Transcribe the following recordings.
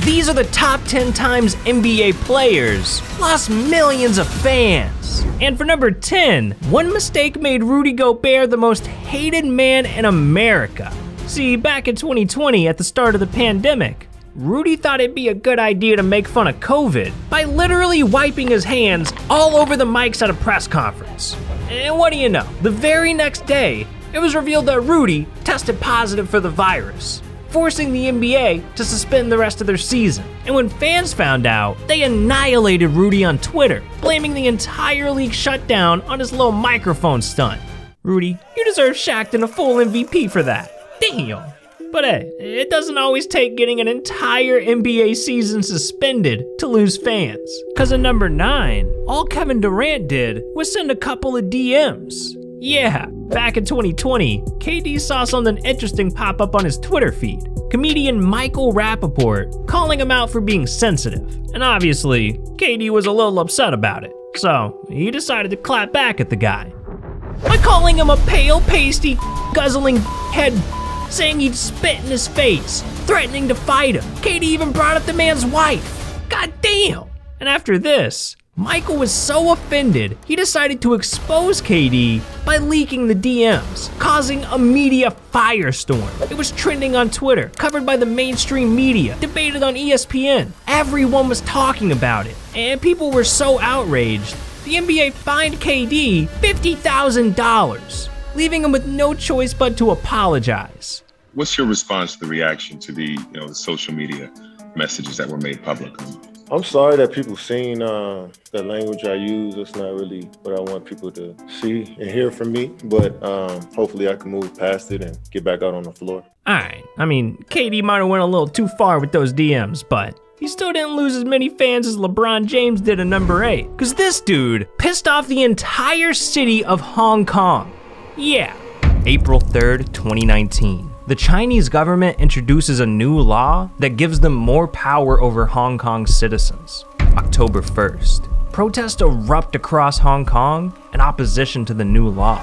These are the top 10 times NBA players, plus millions of fans. And for number 10, one mistake made Rudy Gobert the most hated man in America. See, back in 2020, at the start of the pandemic, Rudy thought it'd be a good idea to make fun of COVID by literally wiping his hands all over the mics at a press conference. And what do you know? The very next day, it was revealed that Rudy tested positive for the virus, forcing the NBA to suspend the rest of their season. And when fans found out, they annihilated Rudy on Twitter, blaming the entire league shutdown on his little microphone stunt. Rudy, you deserve Shaq and a full MVP for that. Damn. But hey, it doesn't always take getting an entire NBA season suspended to lose fans. Cause at number 9, all Kevin Durant did was send a couple of DMs. Yeah, back in 2020, KD saw something interesting pop up on his Twitter feed. Comedian Michael Rappaport calling him out for being sensitive. And obviously, KD was a little upset about it. So he decided to clap back at the guy by calling him a pale, pasty, guzzling head, saying he'd spit in his face, threatening to fight him. KD even brought up the man's wife. God damn. And after this, Michael was so offended, he decided to expose KD by leaking the DMs, causing a media firestorm. It was trending on Twitter, covered by the mainstream media, debated on ESPN. Everyone was talking about it, and people were so outraged, the NBA fined KD $50,000. leaving him with no choice but to apologize. What's your response to the reaction to the social media messages that were made public? I'm sorry that people seen the language I use. That's not really what I want people to see and hear from me. But hopefully I can move past it and get back out on the floor. Alright, I mean, KD might have went a little too far with those DMs, but he still didn't lose as many fans as LeBron James did in number 8. Cause this dude pissed off the entire city of Hong Kong. Yeah. April 3rd, 2019. The Chinese government introduces a new law that gives them more power over Hong Kong citizens. October 1st. Protests erupt across Hong Kong in opposition to the new law.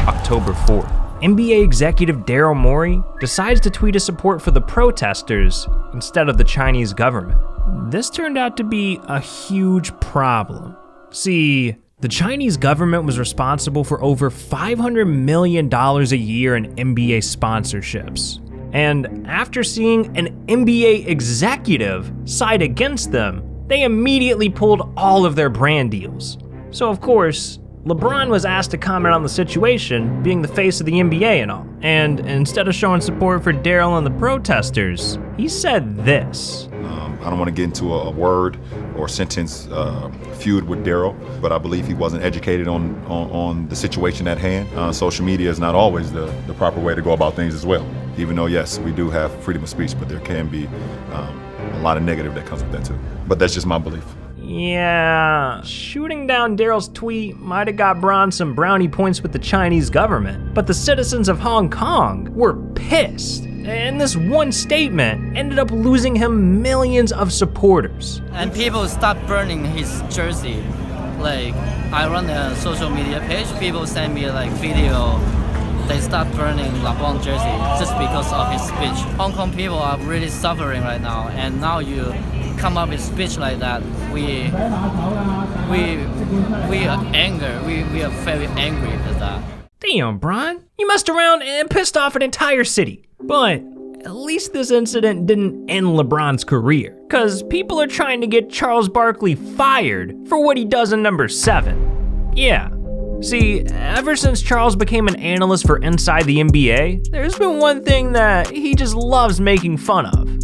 October 4th. NBA executive Daryl Morey decides to tweet his support for the protesters instead of the Chinese government. This turned out to be a huge problem. See, the Chinese government was responsible for over $500 million a year in NBA sponsorships. And after seeing an NBA executive side against them, they immediately pulled all of their brand deals. So of course, LeBron was asked to comment on the situation, being the face of the NBA and all. And instead of showing support for Daryl and the protesters, he said this. I don't want to get into a word or sentence feud with Daryl, but I believe he wasn't educated on the situation at hand. Social media is not always the proper way to go about things as well. Even though, yes, we do have freedom of speech, but there can be a lot of negative that comes with that too. But that's just my belief. Yeah, shooting down Daryl's tweet might have got Bron some brownie points with the Chinese government, but the citizens of Hong Kong were pissed. And this one statement ended up losing him millions of supporters. And people stopped burning his jersey. Like, I run a social media page, people send me like video, they start burning LeBron jersey just because of his speech. Hong Kong people are really suffering right now, and now you come up with speech like that, we are angry, we are very angry at that. Damn, Bron, you messed around and pissed off an entire city. But at least this incident didn't end LeBron's career, cause people are trying to get Charles Barkley fired for what he does in number 7. Yeah. See, ever since Charles became an analyst for Inside the NBA, there's been one thing that he just loves making fun of.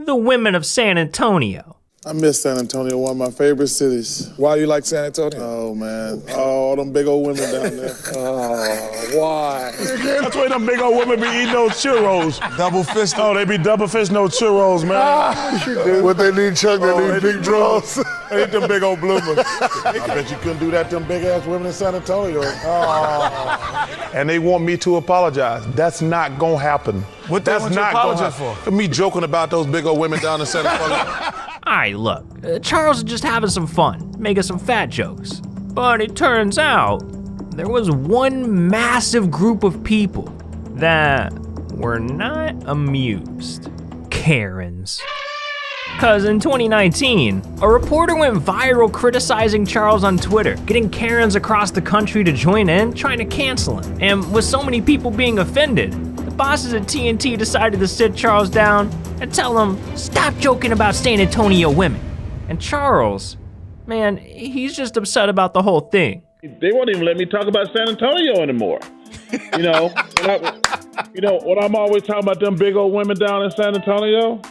The women of San Antonio. I miss San Antonio, one of my favorite cities. Why you like San Antonio? Oh, man. Oh, all them big old women down there. Oh, why? That's why them big old women be eating those churros. Double fist. Oh, they be double fisting those churros, man. What they need, Chuck? They need big draws. They eat them big old bloomers. I bet you couldn't do that to them big ass women in San Antonio. Oh. And they want me to apologize. That's not gonna happen. What they want you to apologize for? Me joking about those big old women down in San Antonio. Alright, look, Charles was just having some fun, making some fat jokes. But it turns out, there was one massive group of people that were not amused. Karens. Cause in 2019, a reporter went viral criticizing Charles on Twitter, getting Karens across the country to join in, trying to cancel him. And with so many people being offended, the bosses at TNT decided to sit Charles down and tell him, stop joking about San Antonio women. And Charles, man, he's just upset about the whole thing. They won't even let me talk about San Antonio anymore. You know, when I'm always talking about them big old women down in San Antonio,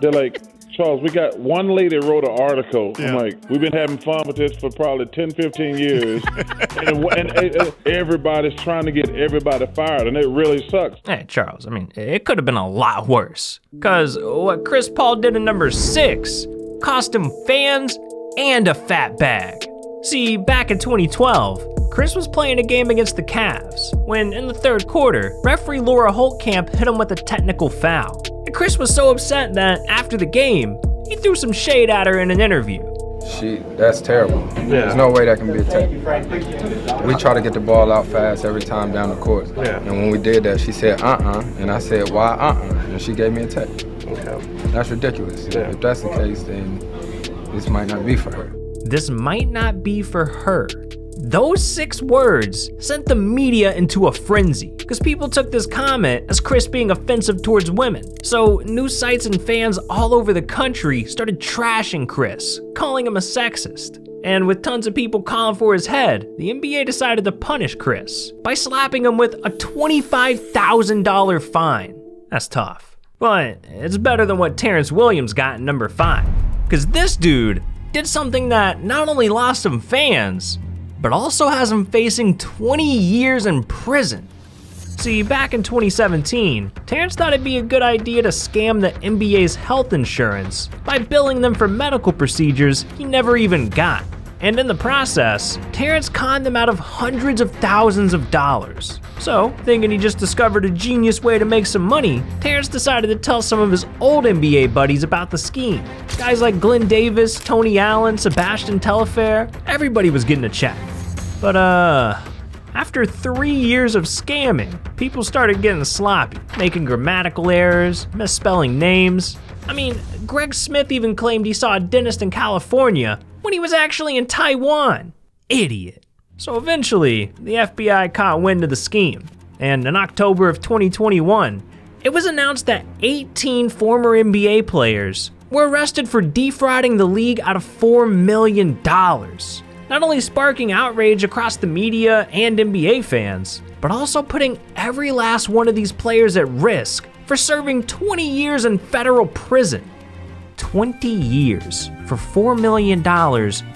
they're like, Charles, we got one lady wrote an article. Yeah. I'm like, we've been having fun with this for probably 10, 15 years. and everybody's trying to get everybody fired, and it really sucks. Hey, Charles, I mean, it could have been a lot worse. Because what Chris Paul did in number 6 cost him fans and a fat bag. See, back in 2012, Chris was playing a game against the Cavs when, in the third quarter, referee Laura Holtkamp hit him with a technical foul. And Chris was so upset that, after the game, he threw some shade at her in an interview. That's terrible. Yeah. There's no way that can be a tech. We try to get the ball out fast every time down the court. Yeah. And when we did that, she said, and I said, why, and she gave me a tech. Okay. That's ridiculous. Yeah. If that's the case, then this might not be for her. This might not be for her. Those 6 words sent the media into a frenzy because people took this comment as Chris being offensive towards women. So news sites and fans all over the country started trashing Chris, calling him a sexist. And with tons of people calling for his head, the NBA decided to punish Chris by slapping him with a $25,000 fine. That's tough. But it's better than what Terrence Williams got in number 5. Because this dude did something that not only lost him fans, but also has him facing 20 years in prison. See, back in 2017, Terrence thought it'd be a good idea to scam the NBA's health insurance by billing them for medical procedures he never even got. And in the process, Terrence conned them out of hundreds of thousands of dollars. So, thinking he just discovered a genius way to make some money, Terrence decided to tell some of his old NBA buddies about the scheme. Guys like Glenn Davis, Tony Allen, Sebastian Telfair, everybody was getting a check. But after 3 years of scamming, people started getting sloppy, making grammatical errors, misspelling names. I mean, Greg Smith even claimed he saw a dentist in California when he was actually in Taiwan. Idiot. So eventually, the FBI caught wind of the scheme, and in October of 2021, it was announced that 18 former NBA players were arrested for defrauding the league out of $4 million. Not only sparking outrage across the media and NBA fans, but also putting every last one of these players at risk for serving 20 years in federal prison. 20 years for $4 million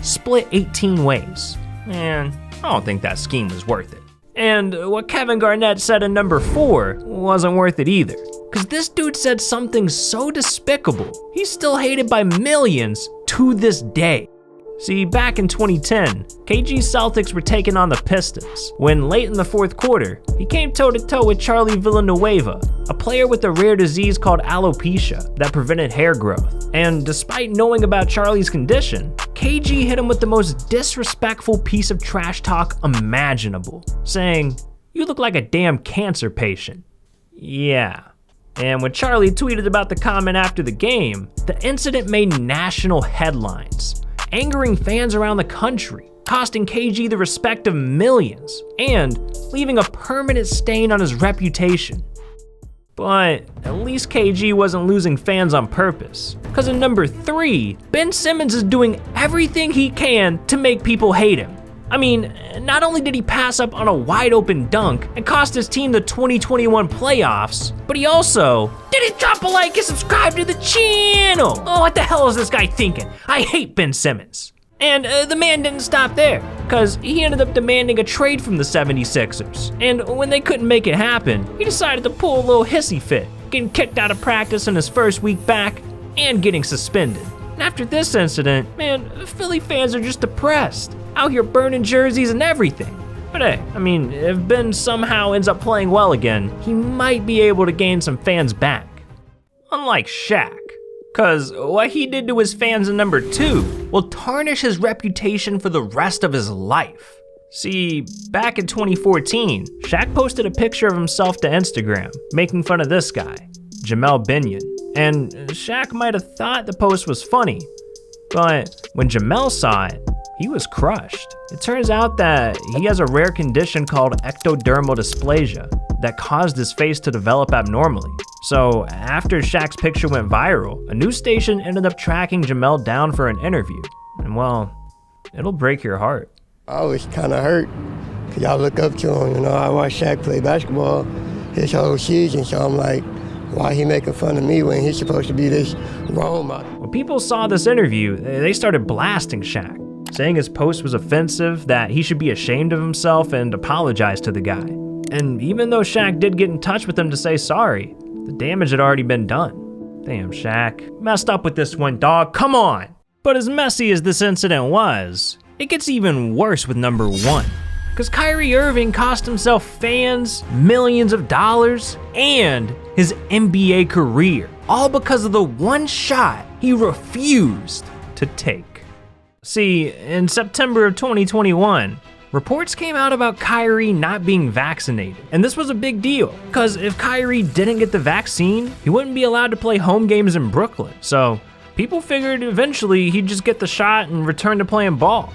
split 18 ways. Man, I don't think that scheme was worth it. And what Kevin Garnett said in number 4 wasn't worth it either. Cause this dude said something so despicable, he's still hated by millions to this day. See, back in 2010, KG's Celtics were taking on the Pistons, when late in the fourth quarter, he came toe-to-toe with Charlie Villanueva, a player with a rare disease called alopecia that prevented hair growth. And despite knowing about Charlie's condition, KG hit him with the most disrespectful piece of trash talk imaginable, saying, "You look like a damn cancer patient." Yeah. And when Charlie tweeted about the comment after the game, the incident made national headlines, angering fans around the country, costing KG the respect of millions, and leaving a permanent stain on his reputation. But at least KG wasn't losing fans on purpose, because in number 3, Ben Simmons is doing everything he can to make people hate him. I mean, not only did he pass up on a wide open dunk and cost his team the 2021 playoffs, but he also didn't drop a like and subscribe to the channel. Oh, what the hell is this guy thinking? I hate Ben Simmons. And the man didn't stop there, because he ended up demanding a trade from the 76ers. And when they couldn't make it happen, he decided to pull a little hissy fit, getting kicked out of practice in his first week back and getting suspended. And after this incident, man, Philly fans are just depressed, out here burning jerseys and everything. But hey, I mean, if Ben somehow ends up playing well again, he might be able to gain some fans back. Unlike Shaq, cause what he did to his fans in number 2 will tarnish his reputation for the rest of his life. See, back in 2014, Shaq posted a picture of himself to Instagram, making fun of this guy, Jamel Binion. And Shaq might have thought the post was funny, but when Jamel saw it, he was crushed. It turns out that he has a rare condition called ectodermal dysplasia that caused his face to develop abnormally. So after Shaq's picture went viral, a news station ended up tracking Jamel down for an interview. And well, it'll break your heart. I was kind of hurt, because I look up to him. You know, I watched Shaq play basketball his whole season, so I'm like, why he making fun of me when he's supposed to be this role model? When people saw this interview, they started blasting Shaq, saying his post was offensive, that he should be ashamed of himself and apologize to the guy. And even though Shaq did get in touch with him to say sorry, the damage had already been done. Damn, Shaq. Messed up with this one, dog. Come on! But as messy as this incident was, it gets even worse with number 1. Because Kyrie Irving cost himself fans, millions of dollars, and his NBA career, all because of the one shot he refused to take. See, in September of 2021, reports came out about Kyrie not being vaccinated. And this was a big deal, because if Kyrie didn't get the vaccine, he wouldn't be allowed to play home games in Brooklyn. So people figured eventually he'd just get the shot and return to playing ball.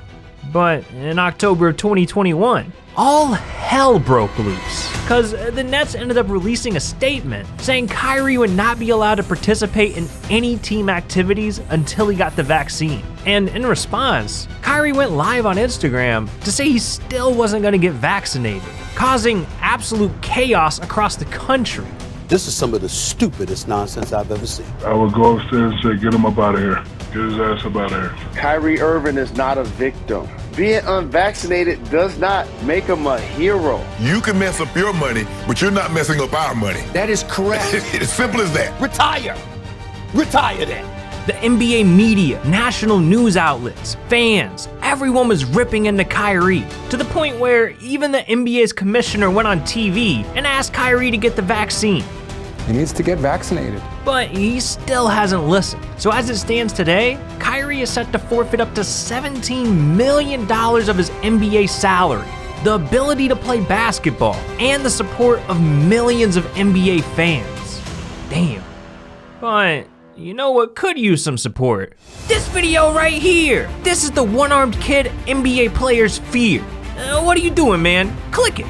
But in October of 2021, all hell broke loose, because the Nets ended up releasing a statement saying Kyrie would not be allowed to participate in any team activities until he got the vaccine. And in response, Kyrie went live on Instagram to say he still wasn't going to get vaccinated, causing absolute chaos across the country. This is some of the stupidest nonsense I've ever seen. I would go upstairs and say, get him up out of here. Get his ass up out of here. Kyrie Irving is not a victim. Being unvaccinated does not make him a hero. You can mess up your money, but you're not messing up our money. That is correct. It's simple as that. Retire. Retire then. The NBA media, national news outlets, fans, everyone was ripping into Kyrie, to the point where even the NBA's commissioner went on TV and asked Kyrie to get the vaccine. He needs to get vaccinated. But he still hasn't listened. So as it stands today, Kyrie is set to forfeit up to $17 million of his NBA salary, the ability to play basketball, and the support of millions of NBA fans. Damn. But you know what could use some support? This video right here! This is the one-armed kid NBA players fear. What are you doing, man? Click it!